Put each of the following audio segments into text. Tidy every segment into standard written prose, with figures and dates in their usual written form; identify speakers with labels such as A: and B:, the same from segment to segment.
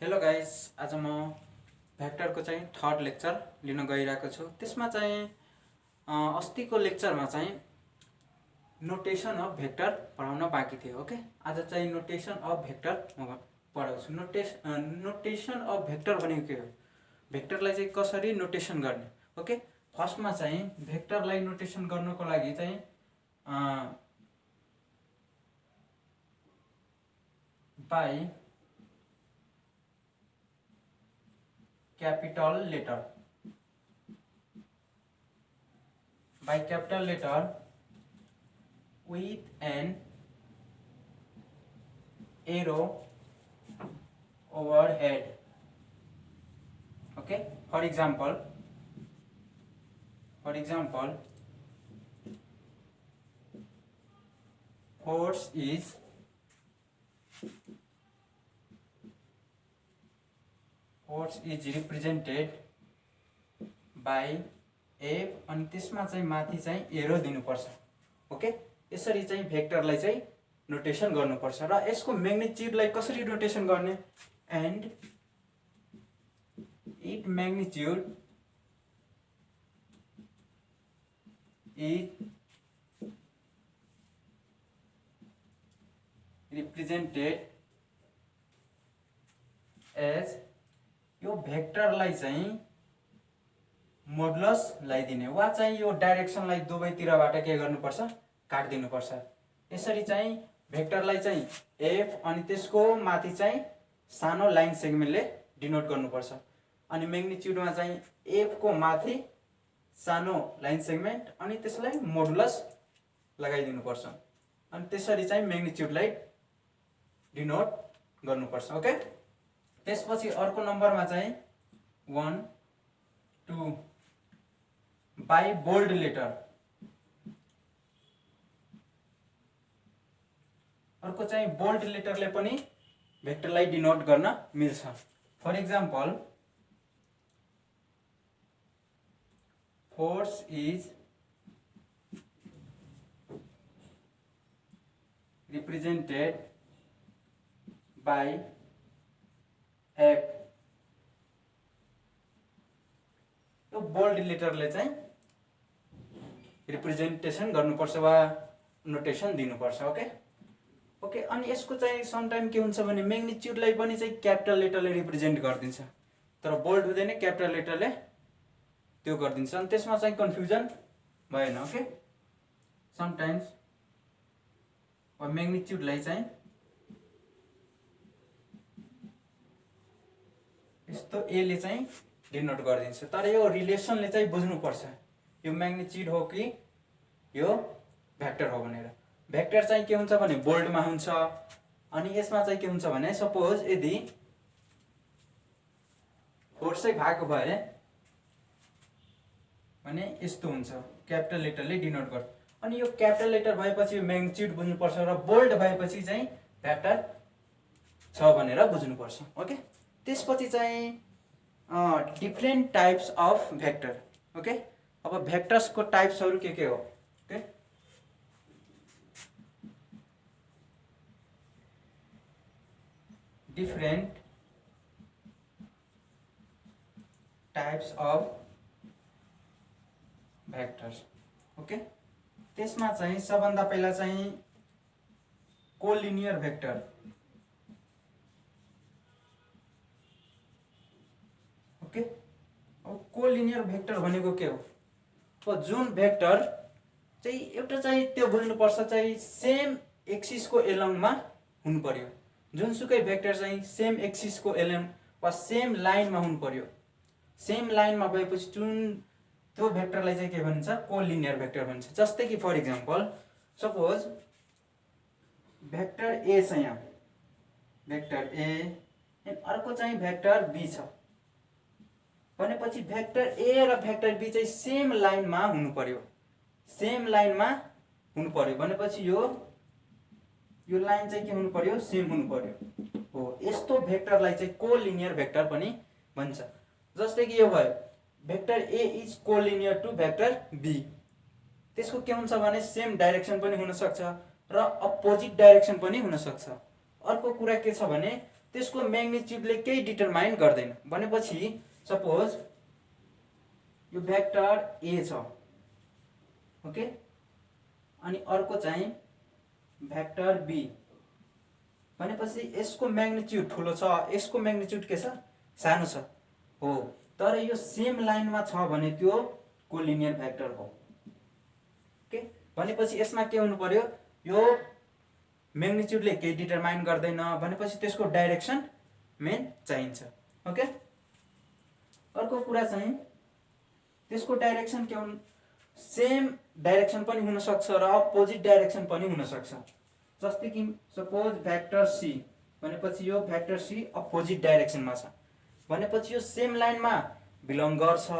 A: Hello guys, आज म भेक्टरको चाहिँ थर्ड लेक्चर लिन गइरहेको छु। त्यसमा चाहिँ अस्तिको लेक्चरमा चाहिँ नोटेसन अफ भेक्टर पढाउन बाँकी थियो। ओके, आज चाहिँ नोटेसन अफ भेक्टर म पढाउँछु। नोटेसन अफ भेक्टर भनेको के हो, भेक्टरलाई चाहिँ कसरी नोटेसन गर्ने। ओके, फर्स्टमा चाहिँ भेक्टरलाई नोटेसन गर्नको लागि चाहिँ by capital letter with an arrow overhead. Okay, for example force is represented by F अनि त्यसमा चाहिँ माथि चाहिँ एरो दिनुपर्छ। ओके, यसरी चाहिँ भेक्टरलाई चाहिँ नोटेसन गर्नुपर्छ। र यसको म्याग्निट्युडलाई कसरी नोटेसन गर्ने, and it magnitude is represented as, यो भेक्टरलाई चाहिँ मोडुलस लगाइदिने वा चाहिँ यो डाइरेक्सनलाई दुवैतिरबाट के गर्नुपर्छ, काट्दिनुपर्छ। यसरी चाहिँ भेक्टरलाई चाहिँ एफ अनि त्यसको माथि चाहिँ सानो लाइन सेगमेन्टले डिनोट गर्नुपर्छ। अनि म्याग्निट्युडमा चाहिँ एफ को माथि सानो लाइन सेगमेन्ट अनि त्यसलाई मोडुलस लगाइदिनुपर्छ। अनि त्यसरी चाहिँ म्याग्निट्युडलाई डिनोट गर्नुपर्छ। ओके, त्यसपछि अर्को नम्बरमा चाहिँ 1 2 बाई बोल्ड लेटर। अर्को चाहिँ बोल्ड लेटरले पनि भेक्टरलाई डिनोट गर्न मिल्छ। For example force is represented by F. यो बोल्ड लेटरले चाहिँ रिप्रेजेन्टेसन गर्नुपर्छ वा नोटेसन दिनुपर्छ। ओके ओके, अनि यसको चाहिँ समटाइम के हुन्छ भने म्याग्निट्युडलाई पनि चाहिँ क्यापिटल लेटरले रिप्रेजेन्ट गरिदिन्छ, तर बोल्ड हुँदैन, क्यापिटल लेटरले त्यो गरिदिन्छ। अनि त्यसमा चाहिँ कन्फ्युजन भएन। ओके, समटाइम्स म्याग्निट्युडलाई चाहिँ यस्तो एले चाहिँ डिनोट गरिदिन्छ, तर यो रिलेसनले चाहिँ बुझ्नुपर्छ यो म्याग्निट्युड हो कि यो भेक्टर हो भनेर। भेक्टर चाहिँ के हुन्छ भने बोल्डमा हुन्छ। अनि यसमा चाहिँ के हुन्छ भने सपोज यदि फोर्सै भएको भए भने यस्तो हुन्छ, क्यापिटल लेटरले डिनोट गर्छ। अनि यो क्यापिटल लेटर भएपछि यो म्याग्निट्युड बुझ्नुपर्छ र बोल्ड भएपछि चाहिँ भेक्टर छ भनेर बुझ्नुपर्छ। ओके, त्यसपछि चाहिँ different types of vector. Okay, अब भेक्टर्सको टाइप्सहरू के हो। Okay, different types of vectors. Okay, त्यसमा चाहिँ सबभन्दा पहिला चाहिँ कोलिनियर भेक्टर। ओके, अब कोलिनियर भेक्टर भनेको के हो, अब जुन भेक्टर चाहिँ एउटा चाहिँ त्यो बुझ्नुपर्छ चाहिँ सेम एक्सिसको एलङमा हुनु पर्यो। जुनसुकै भेक्टर चाहिँ सेम एक्सिसको एलङ वा सेम लाइनमा हुनु पर्यो। सेम लाइनमा भएपछि त्यो भेक्टरलाई चाहिँ के भन्छ, कोलिनियर भेक्टर भन्छ। जस्तै कि फर एक्जाम्पल सपोज भेक्टर ए छ, यहाँ भेक्टर ए, अर्को चाहिँ भेक्टर बी छ भनेपछि भेक्टर ए र भेक्टर बी चाहिँ सेम लाइनमा हुनु पर्यो। सेम लाइनमा हुनु पर्यो भनेपछि यो लाइन चाहिँ के हुनु पर्यो, सेम हुनु पर्यो हो। यस्तो भेक्टरलाई चाहिँ कोलिनियर भेक्टर पनि भन्छ। जस्तै कि यो भयो vector A is collinear to vector B. त्यसको के हुन्छ भने सेम डाइरेक्सन पनि हुन सक्छ र अपोजिट डाइरेक्सन पनि हुन सक्छ। अर्को कुरा के छ भने त्यसको म्याग्निट्युडले केही डिटरमाइन गर्दैन भनेपछि सपोज यो भेक्टर ए छ ओके अनि अर्को चाहिँ भेक्टर बी भनेपछि यसको म्याग्निट्युड ठुलो छ यसको म्याग्निट्युड के छ सानो छ हो तर यो सेम लाइनमा छ भने त्यो कोलिनियर भेक्टर हो ओके भनेपछि यसमा के हुनु पर्यो यो म्याग्निट्युडले केही डिटरमाइन गर्दैन भनेपछि त्यसको डाइरेक्सन मेन चाहिन्छ ओके अर्को कुरा चाहिँ त्यसको डाइरेक्सन के हुन् सेम डाइरेक्सन पनि हुन सक्छ र अपोजिट डाइरेक्सन पनि हुन सक्छ जस्तै कि सपोज भेक्टर सी भनेपछि यो भेक्टर सी अपोजिट डाइरेक्सनमा छ भनेपछि यो सेम लाइनमा बिलोङ गर्छ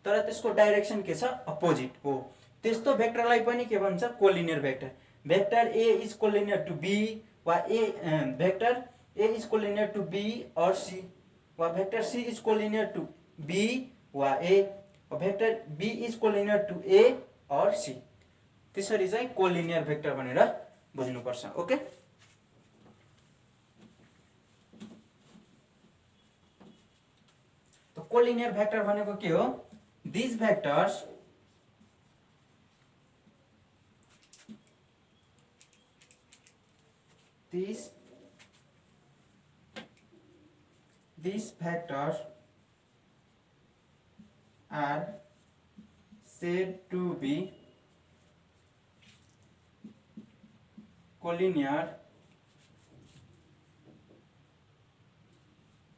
A: तर त्यसको डाइरेक्सन के छ अपोजिट हो त्यस्तो भेक्टरलाई पनि के भन्छ collinear vector vector A is collinear to B वा vector A is collinear to B और सी वा vector C is collinear to B वा A vector B is collinear to A और सी त्यसरी चाहिँ कोलिनियर भेक्टर भनेर बुझ्नुपर्छ okay त कोलिनियर भेक्टर भनेको के हो this vectors these vectors are said to be collinear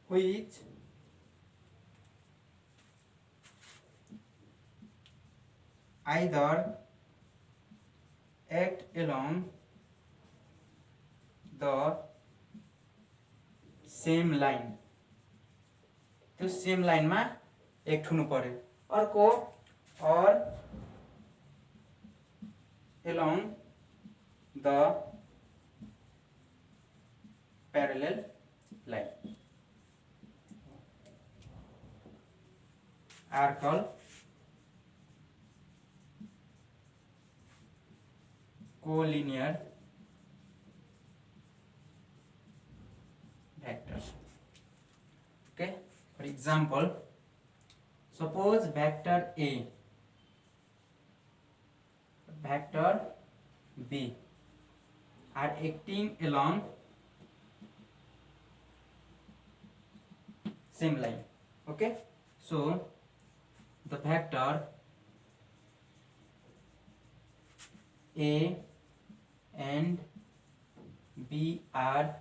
A: which either act along the same line त्यो सेम लाइनमा एक्ट हुनु पर्यो अर्को or along the parallel line are called collinear vectors okay for example suppose vector A vector B are acting along same line okay so the vector A and B are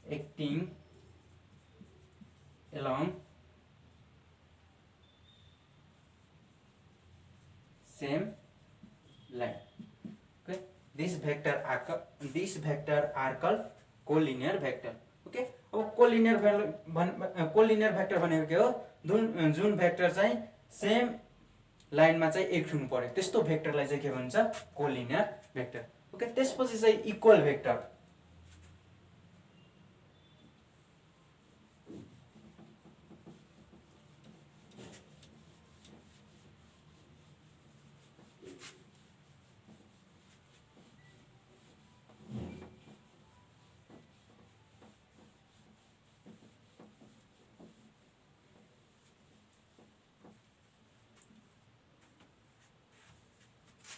A: acting along same line okay this vector are called collinear vector okay अब collinear vector भनेको के हो जुन vector चाहिँ same लाइनमा चाहिँ act हुनु पर्यो त्यस्तो भेक्टरलाई चाहिँ के भन्छ कोलिनियर भेक्टर ओके त्यसपछि चाहिँ equal vector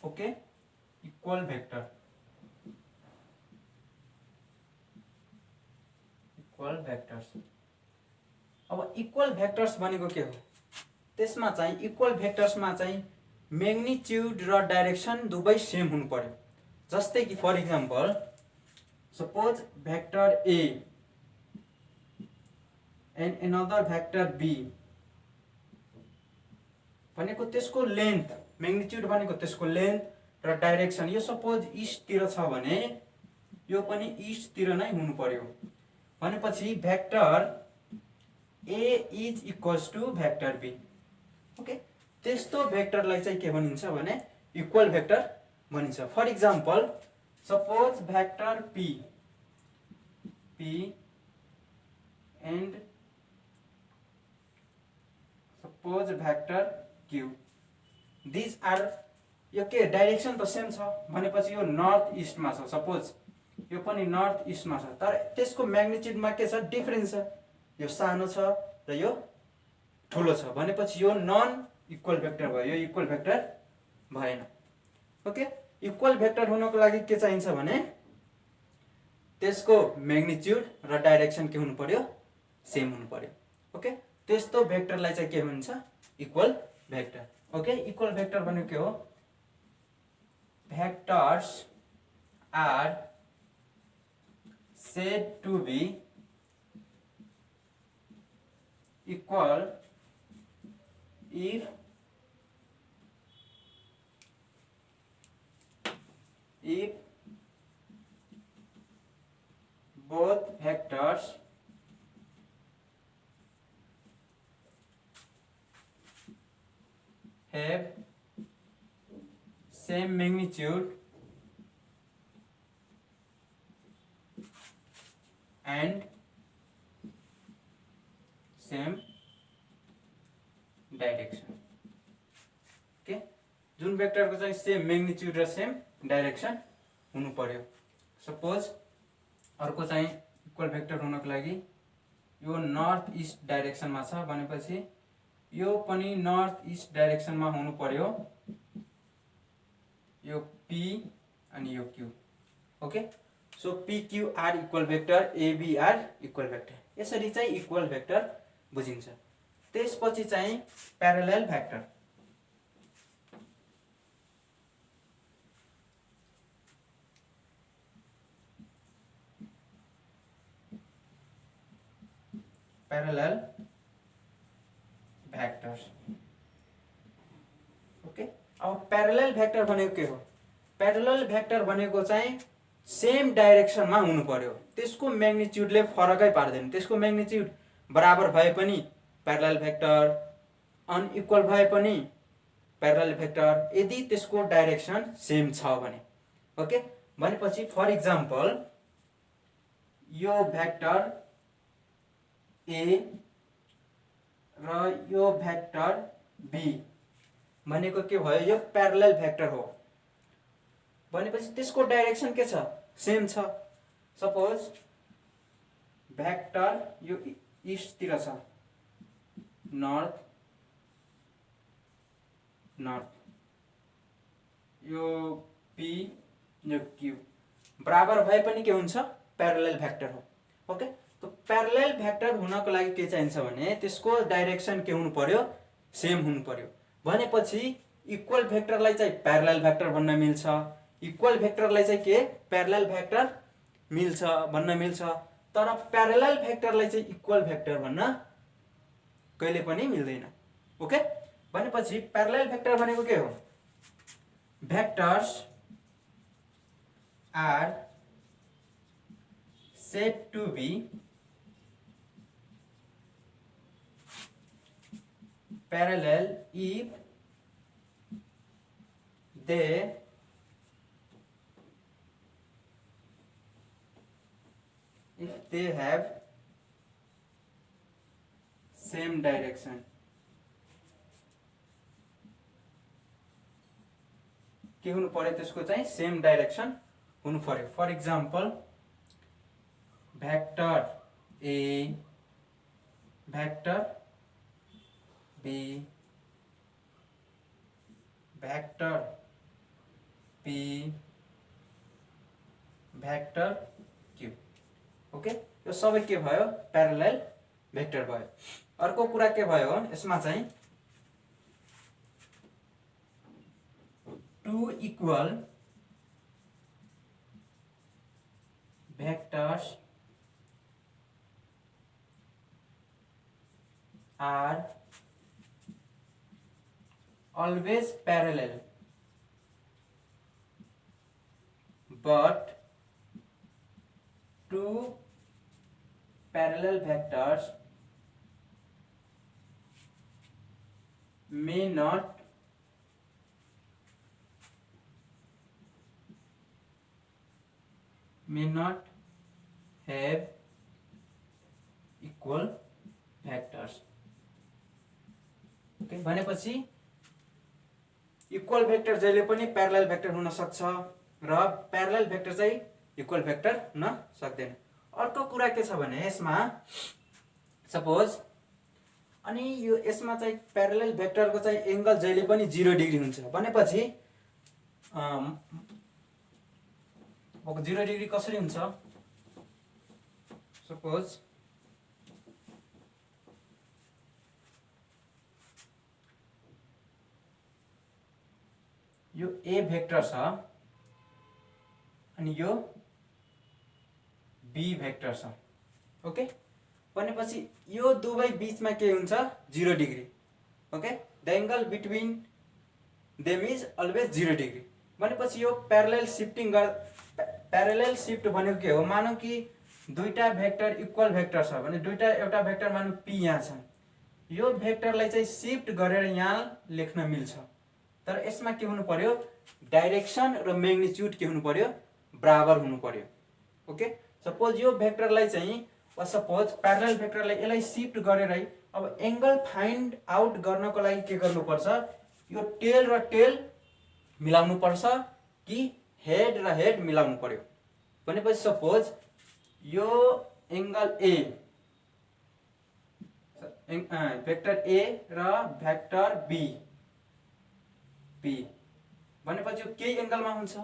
A: okay equal vector equal vectors अब इक्वल भेक्टर्स भनेको के हो त्यसमा चाहिँ इक्वल भेक्टर्समा चाहिँ म्याग्निट्युड र डाइरेक्सन दुवै सेम हुनु पर्यो जस्तै कि for example suppose vector A and another vector B भनेको त्यसको लेन्थ म्याग्निट्युड भनेको त्यसको लेन्थ र डाइरेक्सन यो सपोज इस्टतिर छ भने यो पनि इस्टतिर नै हुनु पर्यो भनेपछि vector A is equals to vector B okay त्यस्तो भेक्टरलाई चाहिँ के भनिन्छ भने इक्वल भेक्टर भनिन्छ for example suppose vector P and suppose vector Q these are यो के डाइरेक्सन त सेम छ भनेपछि यो नर्थ इस्टमा छ सपोज यो पनि नर्थ इस्टमा छ, तर त्यसको म्याग्निट्युडमा के छ, डिफरेन्स छ। यो सानो छ र यो ठुलो छ भनेपछि यो नन इक्वल भेक्टर भयो, यो इक्वल भेक्टर भएन। ओके, इक्वल भेक्टर हुनको लागि के चाहिन्छ भने त्यसको म्याग्निट्युड र डाइरेक्सन के हुनु पर्यो, सेम हुनु पर्यो। ओके, त्यस्तो भेक्टरलाई चाहिँ के भन्छ, equal vector. Okay, equal vector भनेको के हो, vectors are said to be equal if both vectors have same magnitude and same direction. Okay, जुन भेक्टरको चाहिँ सेम म्याग्निट्युड र सेम डाइरेक्सन हुनु पर्यो। सपोज अर्को चाहिँ इक्वल भेक्टर हुनको लागि यो नर्थ इस्ट डाइरेक्सनमा छ भनेपछि यो पनि नर्थ इस्ट डाइरेक्सनमा हुनु पर्यो, यो पी अनि यो Q. Okay, so P Q are equal vector, AB are equal vector. यसरी चाहिँ इक्वल भेक्टर बुझिन्छ। त्यसपछि चाहिँ parallel vector. Parallel vectors. Okay, अब प्यारालेल भेक्टर भनेको के हो, प्यारालेल भेक्टर भनेको चाहिँ सेम डाइरेक्सनमा हुनु पर्यो, त्यसको म्याग्निट्युडले फरकै पार्दैन। त्यसको म्याग्निट्युड बराबर भए पनि प्यारालेल भेक्टर, अनइक्वल भए पनि प्यारालेल भेक्टर, यदि त्यसको डाइरेक्सन सेम छ भने। ओके, भनेपछि फर इक्जाम्पल यो भेक्टर ए र यो भेक्टर बी भनेको के भयो, यो प्यारालेल भेक्टर हो भनेपछि त्यसको डाइरेक्सन के छ, सेम छ। सपोज भेक्टर यो इस्टतिर छ, नर्थ नर्थ, यो पी यो क्यू बराबर भए पनि के हुन्छ, प्यारालेल भेक्टर हो। ओके, तो प्यारालेल भेक्टर हुनको लागि के चाहिन्छ भने त्यसको डाइरेक्सन के हुनु पर्यो, सेम हुनु पर्यो। भनेपछि इक्वल भेक्टरलाई चाहिँ प्यारालेल भेक्टर भन्न मिल्छ, इक्वल भेक्टरलाई चाहिँ के प्यारालेल भेक्टर मिल्छ भन्न मिल्छ, तर प्यारालेल भेक्टरलाई चाहिँ इक्वल भेक्टर भन्न कहिले पनि मिल्दैन। ओके, भनेपछि प्यारालेल भेक्टर भनेको के हो, vectors are said to be parallel if they have same direction। के हुनु पर्यो, त्यसको चाहिँ सेम डाइरेक्सन हुनु पर्यो। For example vector A, vector B, vector P, vector Q. Okay, यो सबै के भयो, प्यारालेल भेक्टर भयो। अर्को कुरा के भयो, यसमा चाहिँ two equal vectors are always parallel, but two parallel vectors may not have equal vectors। Okay, भनेपछि इक्वल भेक्टर जहिले पनि प्यारालेल भेक्टर हुन सक्छ र प्यारालेल भेक्टर चाहिँ इक्वल भेक्टर हुन सक्दैन। अर्को कुरा के छ भने यसमा सपोज अनि यो यसमा चाहिँ प्यारलल भेक्टरको चाहिँ एंगल जहिले पनि 0 डिग्री हुन्छ भनेपछि 0 डिग्री कसरी हुन्छ सपोज यो ए भेक्टर छ अनि यो बी भेक्टर छ ओके भनेपछि यो दुवै बीचमा के हुन्छ 0 degree okay the angle between them is always 0 degree भनेपछि यो प्यारलल शिफ्ट भनेको के हो मानौ कि दुईटा भेक्टर इक्वल भेक्टर छ भने एउटा भेक्टर मानौ पी यहाँ छ यो भेक्टरलाई चाहिँ शिफ्ट गरेर यहाँ लेख्न मिल्छ तर यसमा के हुनु पर्यो डाइरेक्सन र मैग्निट्युड के हुनु पर्यो बराबर हुनु पर्यो ओके सपोज यो भेक्टरलाई चाहिँ सपोज प्यारलल भेक्टरलाई यसलाई शिफ्ट गरेर अब एंगल फाइन्ड आउट गर्नको लागि के गर्नुपर्छ यो टेल र टेल मिलाउनु पर्छ कि हेड र हेड मिलाउनु पर्यो भनेपछि सपोज यो एंगल ए भेक्टर ए र भेक्टर बी भनेपछि यो केही एंगलमा हुन्छ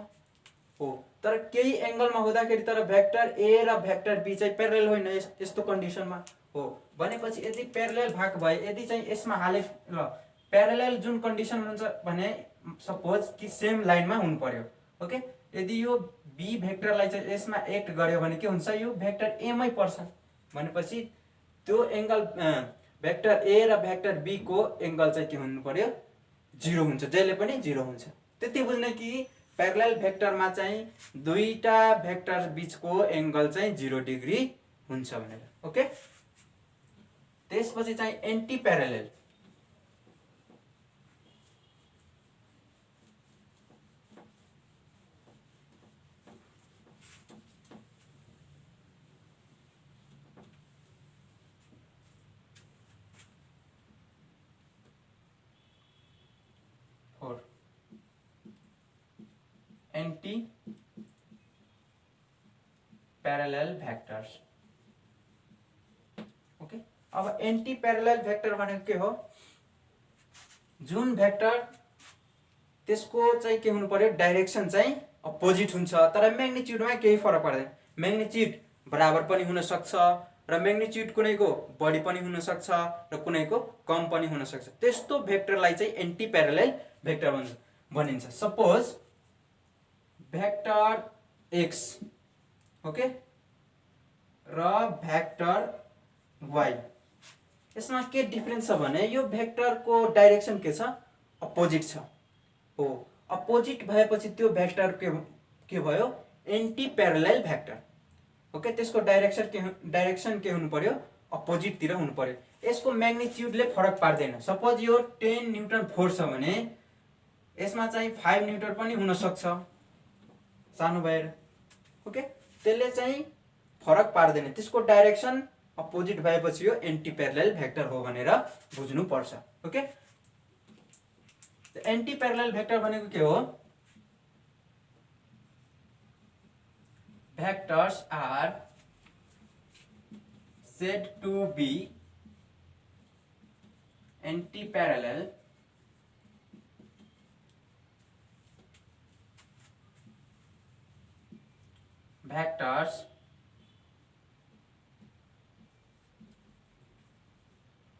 A: हो तर केही एंगलमा हुँदाखेरि तर भेक्टर ए र भेक्टर बी चाहिँ प्यारलल होइन यस्तो कन्डिसनमा हो भनेपछि यदि प्यारलल भाग भए यदि चाहिँ यसमा हाले ल प्यारलल जुन कन्डिसन हुन्छ भने सपोज कि सेम लाइनमा हुनु पर्यो ओके यदि यो बी भेक्टरलाई चाहिँ यसमा एक्ट गर्यो भने के हुन्छ यो भेक्टर ए मै पर्छ भनेपछि त्यो एंगल भेक्टर ए र भेक्टर बी को एंगल चाहिँ के हुनु पर्यो 0 हुन्छ जहिले पनि 0 हुन्छ त्यति बुझ्ने कि प्यारलल भेक्टरमा चाहिँ दुईटा भेक्टर बीचको एंगल चाहिँ 0 डिग्री हुन्छ भनेर ओके त्यसपछि चाहिँ anti parallel anti parallel vectors okay अब एंटी पैरेलल भेक्टर भनेको के हो जुन भेक्टर त्यसको चाहिँ के हुनु पर्यो डाइरेक्सन चाहिँ अपोजिट हुन्छ तर मैग्निट्युडमा केही फरक पर्दैन मैग्निट्युड बराबर पनि हुन सक्छ र मैग्निट्युड कुनैको बढी पनि हुन सक्छ र कुनैको कम पनि हुन सक्छ त्यस्तो भेक्टरलाई चाहिँ एंटी पैरेलल भेक्टर भनिन्छ सपोज भेक्टर x ओके र भेक्टर y यसमा के डिफरेन्स छ भने यो भेक्टरको डाइरेक्सन के छ अपोजिट छ हो अपोजिट भएपछि त्यो भेक्टर के भयो एन्टी प्यारलल भेक्टर ओके त्यसको डाइरेक्सन के हुनु पर्यो अपोजिट तिर हुनु पर्यो यसको म्याग्निट्युडले फरक पार्दैन सपोज यो 10 न्यूटन फोर्स छ भने यसमा चाहिँ 5 न्यूटन पनि हुन सक्छ सानो भएर ओके त्यसले चाहिँ फरक पार्दैन त्यसको डाइरेक्सन अपोजिट भएपछि यो एन्टी प्यारलल भेक्टर हो भनेर बुझ्नु पर्छ ओके एन्टी प्यारलल भेक्टर भनेको के हो vectors are said to be anti-parallel vectors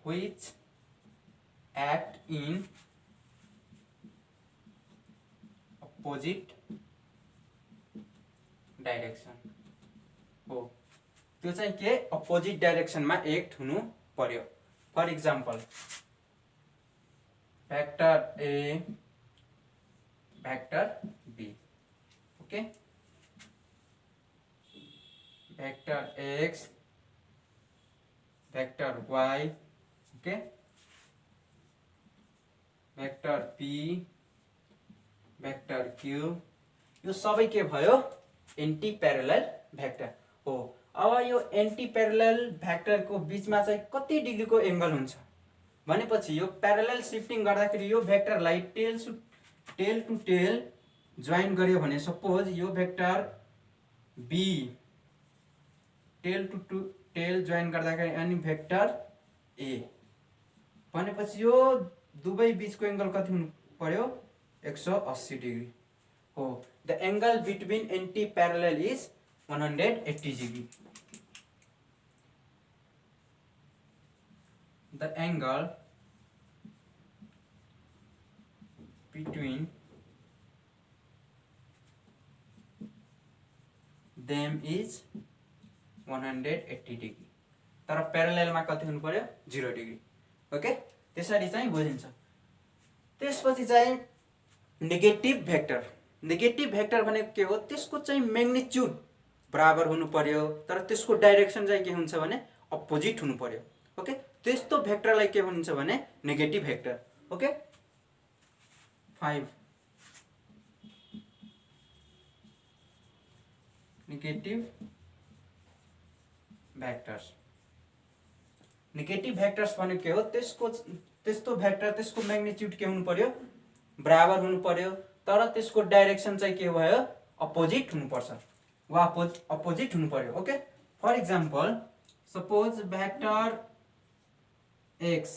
A: which act in opposite direction हो त्यो चाहिँ के अपोजिट डाइरेक्सनमा एक्ट हुनु पर्यो for example vector A vector B okay vector X vector Y okay vector P vector Q यो सबै के भयो एन्टी प्यारलल भेक्टर हो अब यो एन्टी प्यारलल भेक्टर को बीचमा चाहिँ कति डिग्री को एंगल हुन्छ भनेपछि यो प्यारलल शिफ्टिङ गर्दाखेरि यो भेक्टरलाई टेल टु टेल जोइन गर्यो भने सपोज यो vector B tail to tail join गर्दाखेरि अनि भेक्टर ए भनेपछि यो दुवै बीचको एंगल कति हुनु पर्यो 180 डिग्री हो the angle between anti parallel is 180 degree the angle between them is 180 degree तर प्यारालेलमा कति हुनु पर्यो 0 डिग्री ओके त्यसरी चाहिँ बुझिन्छ त्यसपछि चाहिँ नेगेटिभ भेक्टर भनेको के हो त्यसको चाहिँ मैग्निट्युड बराबर हुनु पर्यो तर त्यसको डाइरेक्सन चाहिँ के हुन्छ भने अपोजिट हुनु पर्यो ओके त्यस्तो भेक्टरलाई के भनिन्छ भने negative vector okay 5 negative vectors भनेको के हो त्यस्तो भेक्टर त्यसको मैग्निट्युड के हुनु पर्यो बराबर हुनु पर्यो तर त्यसको डाइरेक्सन चाहिँ के भयो अपोजिट हुनुपर्छ वा अपोजिट हुनु पर्यो okay for example suppose vector x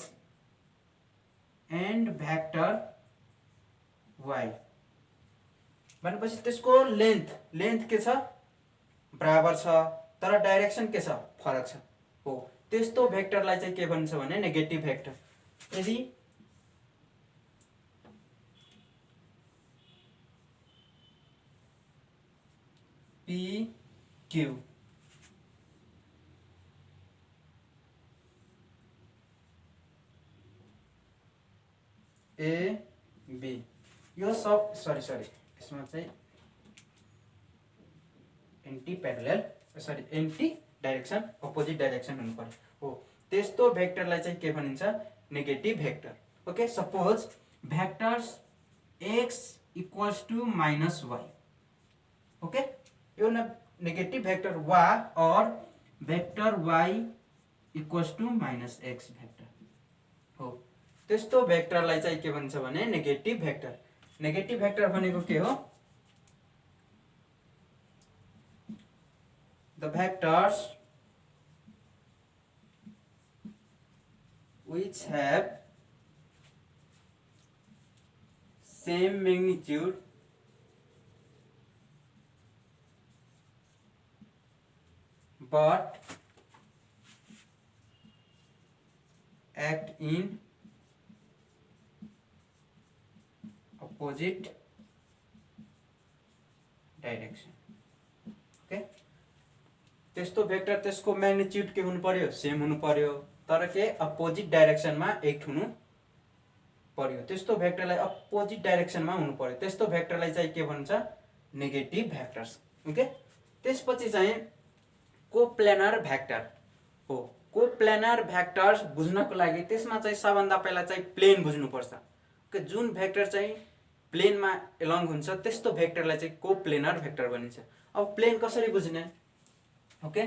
A: and vector y भनेपछि त्यसको लेन्थ के छ बराबर छ तर डाइरेक्सन के छ फरक छ हो त्यस्तो भेक्टरलाई चाहिँ के भन्छ भने नेगेटिभ भेक्टर यदि p q a b यो सब सरी यसमा चाहिँ एन्टी डाइरेक्सन अपोजिट डाइरेक्सन हुनु पर्यो हो त्यस्तो भेक्टरलाई चाहिँ के भनिन्छ negative vector okay suppose vectors x equals to -y okay यो नेगेटिभ भेक्टर वा or vector y equals to -x vector हो त्यस्तो भेक्टरलाई चाहिँ के भन्छ भने नेगेटिभ भेक्टर भनेको के हो the vectors which have same magnitude but act in opposite direction okay त्यस्तो भेक्टर त्यसको मैग्निट्युड के हुनु पर्यो सेम हुनु पर्यो तर के अपोजिट डाइरेक्सनमा एक्ट हुनु पर्यो त्यस्तो भेक्टरलाई अपोजिट डाइरेक्सनमा हुनु पर्यो त्यस्तो भेक्टरलाई चाहिँ के भन्छ नेगेटिभ भेक्टर्स ओके त्यसपछि चाहिँ कोप्लेनर भेक्टर हो कोप्लेनर भेक्टर्स बुझ्नको लागि त्यसमा चाहिँ सबभन्दा पहिला चाहिँ प्लेन बुझ्नुपर्छ ओके जुन भेक्टर चाहिँ प्लेनमा एलोङ हुन्छ त्यस्तो भेक्टरलाई चाहिँ कोप्लेनर भेक्टर भनिन्छ अब प्लेन कसरी बुझ्ने ओके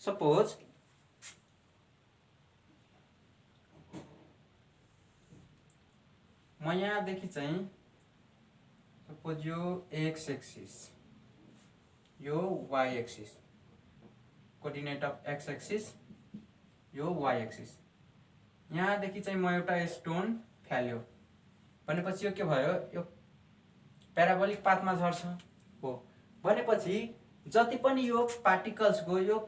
A: सपोज म यहाँदेखि चाहिँ सपोज यो एक्स एक्सिस यो Y axis coordinate of X axis यो वाई एक्सिस यहाँदेखि चाहिँ म एउटा स्टोन फ्याल्यो भनेपछि यो के भयो यो प्याराबोलिक पाथमा झर्छ हो भनेपछि जति पनि यो पार्टिकल्सको यो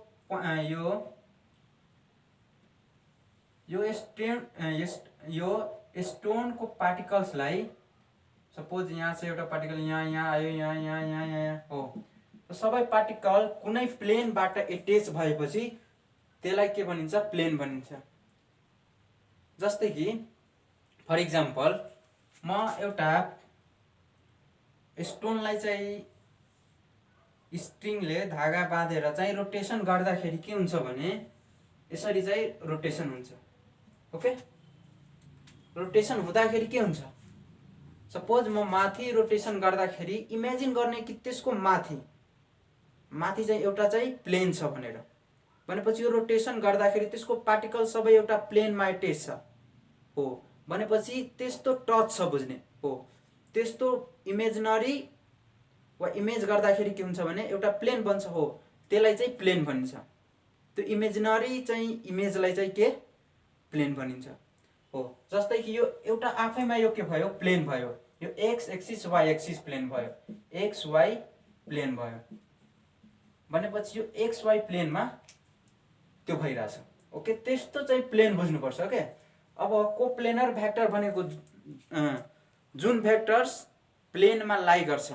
A: स्टोनको पार्टिकल्सलाई सपोज यहाँ चाहिँ एउटा पार्टिकल यहाँ आयो यहाँ हो सबै पार्टिकल कुनै प्लेनबाट एटेच भएपछि त्यसलाई के भनिन्छ प्लेन भनिन्छ जस्तै कि फर इक्जाम्पल म एउटा स्टोनलाई चाहिँ स्ट्रिङले धागा बाँधेर चाहिँ रोटेसन गर्दाखेरि के हुन्छ भने यसरी चाहिँ रोटेसन हुन्छ ओके रोटेसन हुँदाखेरि के हुन्छ सपोज म माथि रोटेसन गर्दाखेरि इमेजिन गर्ने कि त्यसको माथि माथि चाहिँ एउटा चाहिँ प्लेन छ भनेर भनेपछि यो रोटेसन गर्दाखेरि त्यसको पार्टिकल सबै एउटा प्लेनमा अट्याच छ हो भनेपछि त्यस्तो टच छ बुझ्ने हो। त्यस्तो इमेजिनरी वा इमेज गर्दाखेरि के हुन्छ भने एउटा प्लेन बन्छ हो, त्यसलाई चाहिँ प्लेन भनिन्छ। त्यो इमेजिनरी चाहिँ इमेजलाई चाहिँ के प्लेन भनिन्छ हो। जस्तै कि यो एउटा आफैमा यो के भयो प्लेन भयो, यो X axis Y axis plane भयो, एक्स वाइ प्लेन भयो भनेपछि यो एक्स वाइ प्लेनमा त्यो भइरहेछ। ओके, त्यस्तो चाहिँ प्लेन बुझ्नुपर्छ के। अब कोप्लेनर भेक्टर भनेको जुन भेक्टर्स प्लेनमा लाई गर्छ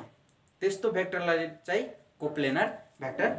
A: त्यस्तो भेक्टरलाई चाहिँ कोप्लेनर भेक्टर